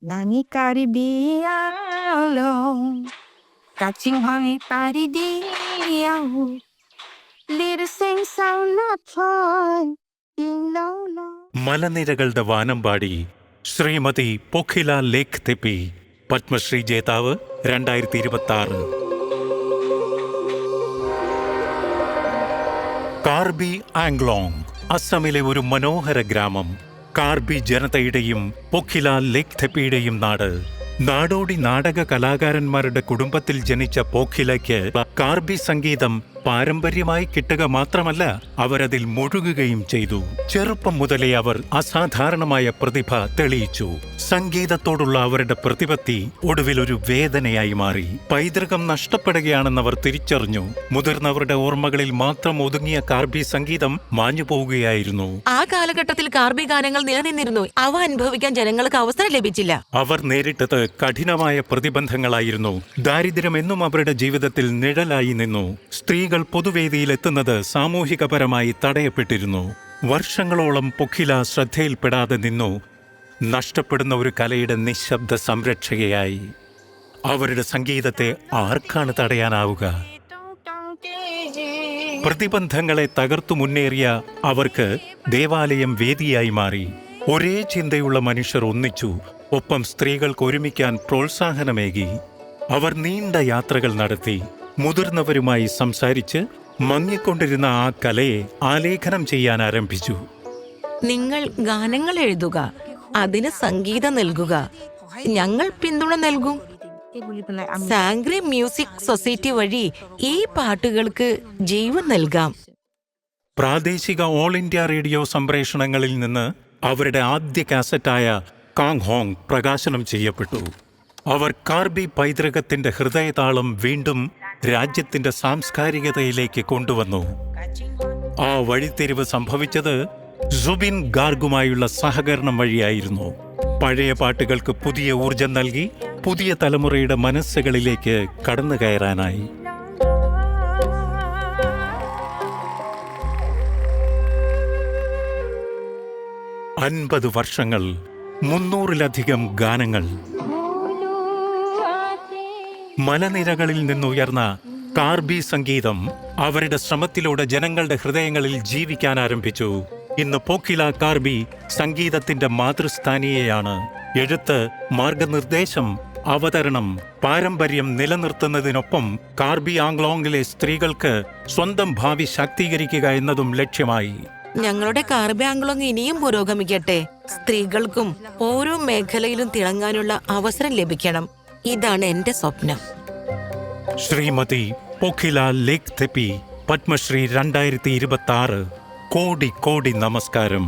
Nani karibialo, catching honey paridio, little sing sound not toy, low. മലനിരകളുടെ വാനമ്പാടി ശ്രീമതി പൊഖില ലേഖ് തെപ്പി, പത്മശ്രീ ജേതാവ് 2026. കാർബി ആംഗ്ലോങ്, അസമിലെ ഒരു മനോഹര ഗ്രാമം. കാർബി ജനതയുടെയും പൊഖില ലേഖ് തെപ്പിയുടെയും നാട്. നാടോടി നാടക കലാകാരന്മാരുടെ കുടുംബത്തിൽ ജനിച്ച പോഖിലയ്ക്ക് കാർബി സംഗീതം പാരമ്പര്യമായി കിട്ടുക മാത്രമല്ല, അവരതിൽ മുഴുകുകയും ചെയ്തു. ചെറുപ്പം മുതലേ അവർ അസാധാരണമായ പ്രതിഭ തെളിയിച്ചു. സംഗീതത്തോടുള്ള അവരുടെ പ്രതിപത്തി ഒടുവിൽ ഒരു വേദനയായി മാറി. പൈതൃകം നഷ്ടപ്പെടുകയാണെന്നവർ തിരിച്ചറിഞ്ഞു. മുതിർന്നവരുടെ ഓർമ്മകളിൽ മാത്രം ഒതുങ്ങിയ കാർബി സംഗീതം മാഞ്ഞു പോവുകയായിരുന്നു. ആ കാലഘട്ടത്തിൽ കാർബി ഗാനങ്ങൾ നിലനിന്നിരുന്നു. അവ അനുഭവിക്കാൻ ജനങ്ങൾക്ക് അവസരം ലഭിച്ചില്ല. അവർ നേരിട്ടത് കഠിനമായ പ്രതിബന്ധങ്ങളായിരുന്നു. ദാരിദ്ര്യം എന്നും അവരുടെ ജീവിതത്തിൽ നിഴലായി നിന്നു. സ്ത്രീകൾ പൊതുവേദിയിലെത്തുന്നത് സാമൂഹികപരമായി തടയപ്പെട്ടിരുന്നു. വർഷങ്ങളോളം പൊഖില ശ്രദ്ധയിൽപ്പെടാതെ നിന്നു. നഷ്ടപ്പെടുന്ന ഒരു കലയുടെ നിശബ്ദ സംരക്ഷകയായി. അവരുടെ സംഗീതത്തെ ആർക്കാണ് തടയാനാവുക? പ്രതിബന്ധങ്ങളെ തകർത്തു മുന്നേറിയ അവർക്ക് ദേവാലയം വേദിയായി മാറി. ഒരേ ചിന്തയുള്ള മനുഷ്യർ ഒന്നിച്ചു. ഒപ്പം സ്ത്രീകൾക്ക് ഒരുമിക്കാൻ പ്രോത്സാഹനമേകി. അവർ നീണ്ട യാത്രകൾ നടത്തി. മുതിർന്നവരുമായി സംസാരിച്ച് മങ്ങിക്കൊണ്ടിരുന്ന ആ കലയെ ആലേഖനം ചെയ്യാൻ ആരംഭിച്ചു. നിങ്ങൾ ഗാനങ്ങൾ എഴുതുക, അതിന് സംഗീതം നൽകുക, ഞങ്ങൾ പിന്തുണ നൽകും. സാംഗ്രി മ്യൂസിക് സൊസൈറ്റി വഴി ഈ പാട്ടുകൾക്ക് ജീവൻ നൽകാം. പ്രാദേശിക ഓൾ ഇന്ത്യ റേഡിയോ സംപ്രേഷണങ്ങളിൽ നിന്ന് അവരുടെ ആദ്യ കാസറ്റായ കാങ് ഹോങ് പ്രകാശനം ചെയ്യപ്പെട്ടു. അവർ കാർബി പൈതൃകത്തിന്റെ ഹൃദയതാളം വീണ്ടും രാജ്യത്തിന്റെ സാംസ്കാരികതയിലേക്ക് കൊണ്ടുവന്നു. ആ വഴിത്തിരിവ് സംഭവിച്ചത് സുബിൻ ഗാർഗുമായുള്ള സഹകരണം വഴിയായിരുന്നു. പഴയ പാട്ടുകൾക്ക് പുതിയ ഊർജം നൽകി പുതിയ തലമുറയുടെ മനസ്സുകളിലേക്ക് കടന്നു കയറാനായി. അൻപത് വർഷങ്ങൾ, 300-ലധികം ഗാനങ്ങൾ. മലനിരകളിൽ നിന്നുയർന്ന കാർബി സംഗീതം അവരുടെ ശ്രമത്തിലൂടെ ജനങ്ങളുടെ ഹൃദയങ്ങളിൽ ജീവിക്കാൻ ആരംഭിച്ചു. ഇന്ന് പൊഖില കാർബി സംഗീതത്തിന്റെ മാതൃസ്ഥാനീയയാണ്. എഴുത്ത്, മാർഗനിർദ്ദേശം, അവതരണം, പാരമ്പര്യം നിലനിർത്തുന്നതിനൊപ്പം കാർബി ആംഗ്ലോങ്ങിലെ സ്ത്രീകൾക്ക് സ്വന്തം ഭാവി ശാക്തീകരിക്കുക എന്നതും ലക്ഷ്യമായി. ഞങ്ങളുടെ കാർബി ആംഗ്ലോങ് ഇനിയും പുരോഗമിക്കട്ടെ. സ്ത്രീകൾക്കും ഓരോ മേഖലയിലും തിളങ്ങാനുള്ള അവസരം ലഭിക്കണം. ഇതാണ് എന്റെ സ്വപ്നം. ശ്രീമതി പൊഖില ലേഖ് തെപ്പി, പത്മശ്രീ 2026. കോടി കോടി നമസ്കാരം.